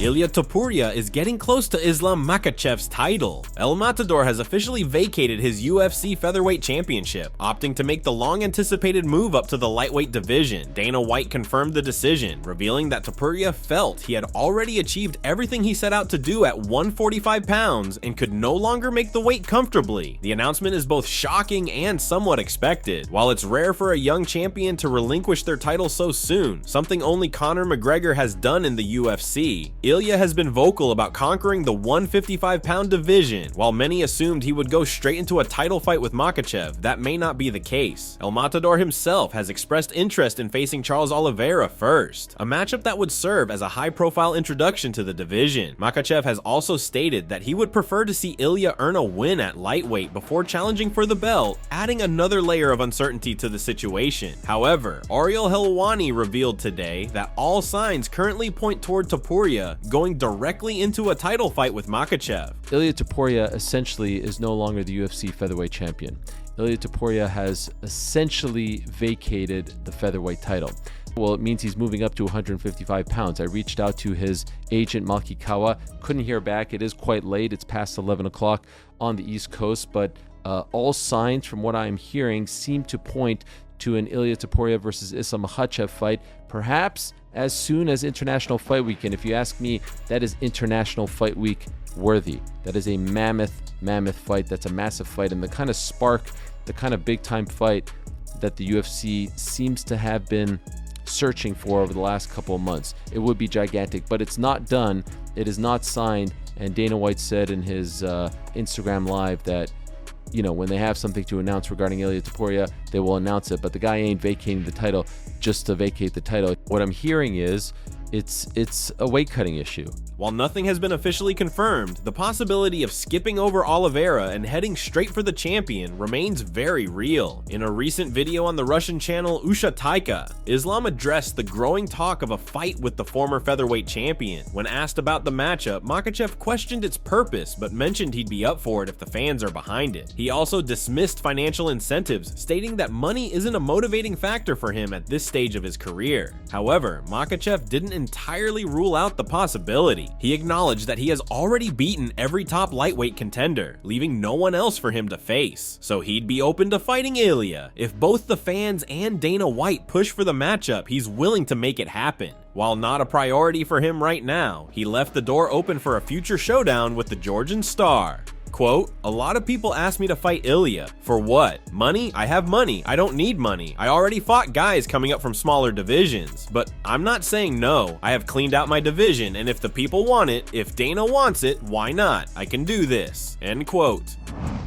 Ilia Topuria is getting close to Islam Makhachev's title. El Matador has officially vacated his UFC featherweight championship, opting to make the long-anticipated move up to the lightweight division. Dana White confirmed the decision, revealing that Topuria felt he had already achieved everything he set out to do at 145 pounds and could no longer make the weight comfortably. The announcement is both shocking and somewhat expected. While it's rare for a young champion to relinquish their title so soon, something only Conor McGregor has done in the UFC, Ilia has been vocal about conquering the 155-pound division. While many assumed he would go straight into a title fight with Makhachev, that may not be the case. El Matador himself has expressed interest in facing Charles Oliveira first, a matchup that would serve as a high-profile introduction to the division. Makhachev has also stated that he would prefer to see Ilia earn a win at lightweight before challenging for the belt, adding another layer of uncertainty to the situation. However, Ariel Helwani revealed today that all signs currently point toward Topuria going directly into a title fight with Makhachev. Ilia Topuria essentially is no longer the UFC featherweight champion. Ilia Topuria has essentially vacated the featherweight title. Well, it means he's moving up to 155 pounds. I reached out to his agent, Malkikawa. Couldn't hear back. It is quite late. It's past 11 o'clock on the East Coast, but all signs from what I'm hearing seem to point to an Ilia Topuria versus Islam Makhachev fight, perhaps as soon as International Fight Week. And if you ask me, that is International Fight Week worthy. That is a mammoth fight. That's a massive fight, and the kind of spark, the kind of big-time fight that the UFC seems to have been searching for over the last couple of months. It would be gigantic, but it's not done. It is not signed, and Dana White said in his Instagram Live that, you know, when they have something to announce regarding Ilia Topuria, they will announce it, but the guy ain't vacating the title just to vacate the title. What I'm hearing is it's a weight cutting issue. While nothing has been officially confirmed, the possibility of skipping over Oliveira and heading straight for the champion remains very real. In a recent video on the Russian channel Usha Taika, Islam addressed the growing talk of a fight with the former featherweight champion. When asked about the matchup, Makhachev questioned its purpose but mentioned he'd be up for it if the fans are behind it. He also dismissed financial incentives, stating that money isn't a motivating factor for him at this stage of his career. However, Makhachev didn't entirely rule out the possibility. He acknowledged that he has already beaten every top lightweight contender, leaving no one else for him to face, so he'd be open to fighting Ilia. If both the fans and Dana White push for the matchup, he's willing to make it happen. While not a priority for him right now, he left the door open for a future showdown with the Georgian star. Quote, "A lot of people ask me to fight Ilia. For what? Money? I have money. I don't need money. I already fought guys coming up from smaller divisions. But I'm not saying no. I have cleaned out my division, and if the people want it, if Dana wants it, why not? I can do this." End quote.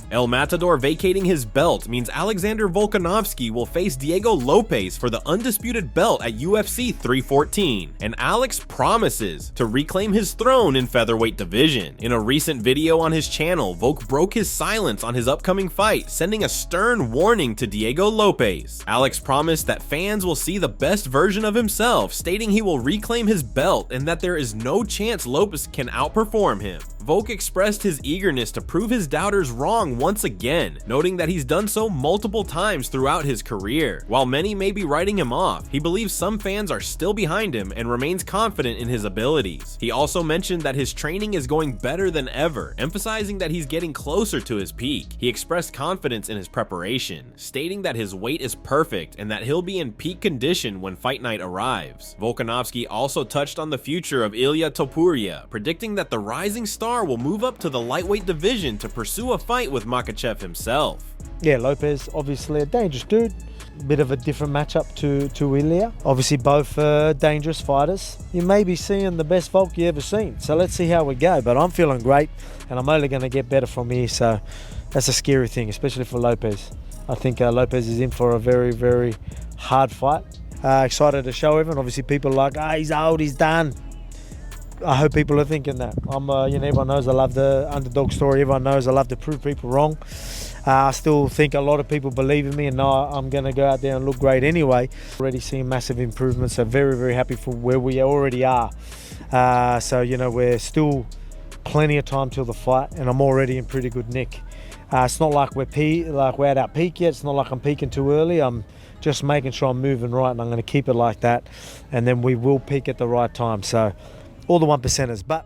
El Matador vacating his belt means Alexander Volkanovski will face Diego Lopes for the undisputed belt at UFC 314, and Alex promises to reclaim his throne in featherweight division. In a recent video on his channel, Volk broke his silence on his upcoming fight, sending a stern warning to Diego Lopes. Alex promised that fans will see the best version of himself, stating he will reclaim his belt and that there is no chance Lopes can outperform him. Volk expressed his eagerness to prove his doubters wrong once again, noting that he's done so multiple times throughout his career. While many may be writing him off, he believes some fans are still behind him and remains confident in his abilities. He also mentioned that his training is going better than ever, emphasizing that he's getting closer to his peak. He expressed confidence in his preparation, stating that his weight is perfect and that he'll be in peak condition when fight night arrives. Volkanovski also touched on the future of Ilia Topuria, predicting that the rising star will move up to the lightweight division to pursue a fight with Makhachev himself. Yeah, Lopes, obviously a dangerous dude. Bit of a different matchup to Ilia. Obviously both dangerous fighters. You may be seeing the best Volk you ever seen. So let's see how we go. But I'm feeling great and I'm only going to get better from here. So that's a scary thing, especially for Lopes. I think Lopes is in for a very, very hard fight. Excited to show everyone. Obviously people are like, he's old, he's done. I hope people are thinking that. Everyone knows I love the underdog story. Everyone knows I love to prove people wrong. I still think a lot of people believe in me and know I'm going to go out there and look great anyway. Already seeing massive improvements, so very, very happy for where we already are. So, we're still plenty of time till the fight and I'm already in pretty good nick. It's not like we're at our peak yet. It's not like I'm peaking too early. I'm just making sure I'm moving right and I'm going to keep it like that. And then we will peak at the right time. So all the 1%ers. But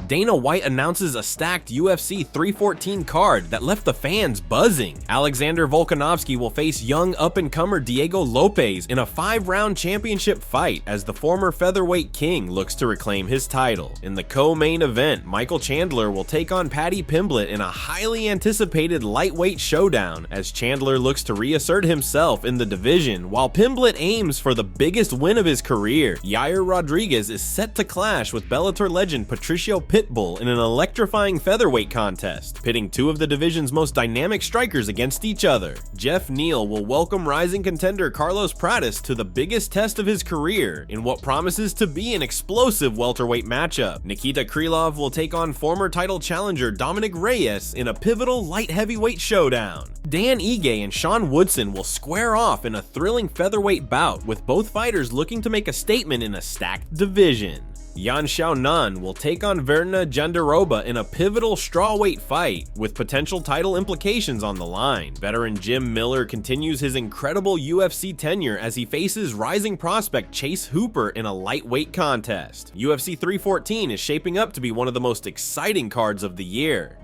Dana White announces a stacked UFC 314 card that left the fans buzzing. Alexander Volkanovski will face young up-and-comer Diego Lopes in a 5-round championship fight as the former featherweight king looks to reclaim his title. In the co-main event, Michael Chandler will take on Paddy Pimblett in a highly anticipated lightweight showdown as Chandler looks to reassert himself in the division while Pimblett aims for the biggest win of his career. Yair Rodriguez is set to clash with Bellator legend Patricio Pitbull in an electrifying featherweight contest, pitting two of the division's most dynamic strikers against each other. Jeff Neal will welcome rising contender Carlos Pratis to the biggest test of his career in what promises to be an explosive welterweight matchup. Nikita Krylov will take on former title challenger Dominic Reyes in a pivotal light heavyweight showdown. Dan Ige and Sean Woodson will square off in a thrilling featherweight bout, with both fighters looking to make a statement in a stacked division. Yan Xiaonan will take on Verna Jandiroba in a pivotal strawweight fight, with potential title implications on the line. Veteran Jim Miller continues his incredible UFC tenure as he faces rising prospect Chase Hooper in a lightweight contest. UFC 314 is shaping up to be one of the most exciting cards of the year.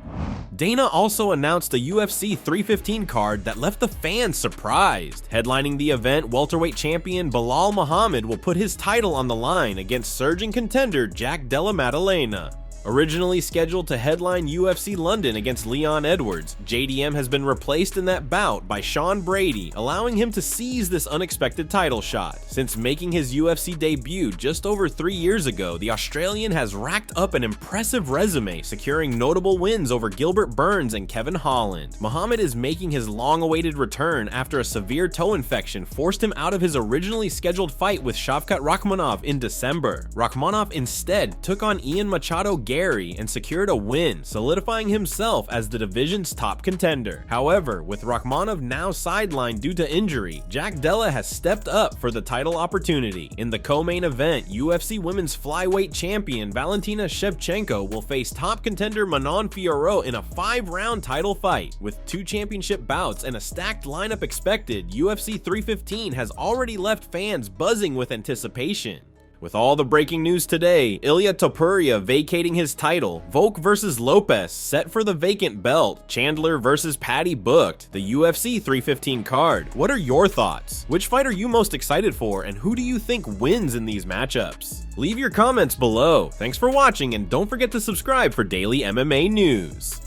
Dana also announced a UFC 315 card that left the fans surprised. Headlining the event, welterweight champion Belal Muhammad will put his title on the line against surging contender Jack Della Maddalena. Originally scheduled to headline UFC London against Leon Edwards, JDM has been replaced in that bout by Sean Brady, allowing him to seize this unexpected title shot. Since making his UFC debut just over 3 years ago, the Australian has racked up an impressive resume, securing notable wins over Gilbert Burns and Kevin Holland. Muhammad is making his long-awaited return after a severe toe infection forced him out of his originally scheduled fight with Shavkat Rakhmonov in December. Rakhmonov instead took on Ian Machado and secured a win, solidifying himself as the division's top contender. However, with Rakhmonov now sidelined due to injury, Jack Della has stepped up for the title opportunity. In the co-main event, UFC Women's Flyweight Champion Valentina Shevchenko will face top contender Manon Fiorot in a 5-round title fight. With 2 championship bouts and a stacked lineup expected, UFC 315 has already left fans buzzing with anticipation. With all the breaking news today, Ilia Topuria vacating his title, Volk vs Lopes set for the vacant belt, Chandler vs Paddy booked, the UFC 315 card. What are your thoughts? Which fight are you most excited for, and who do you think wins in these matchups? Leave your comments below. Thanks for watching, and don't forget to subscribe for daily MMA news.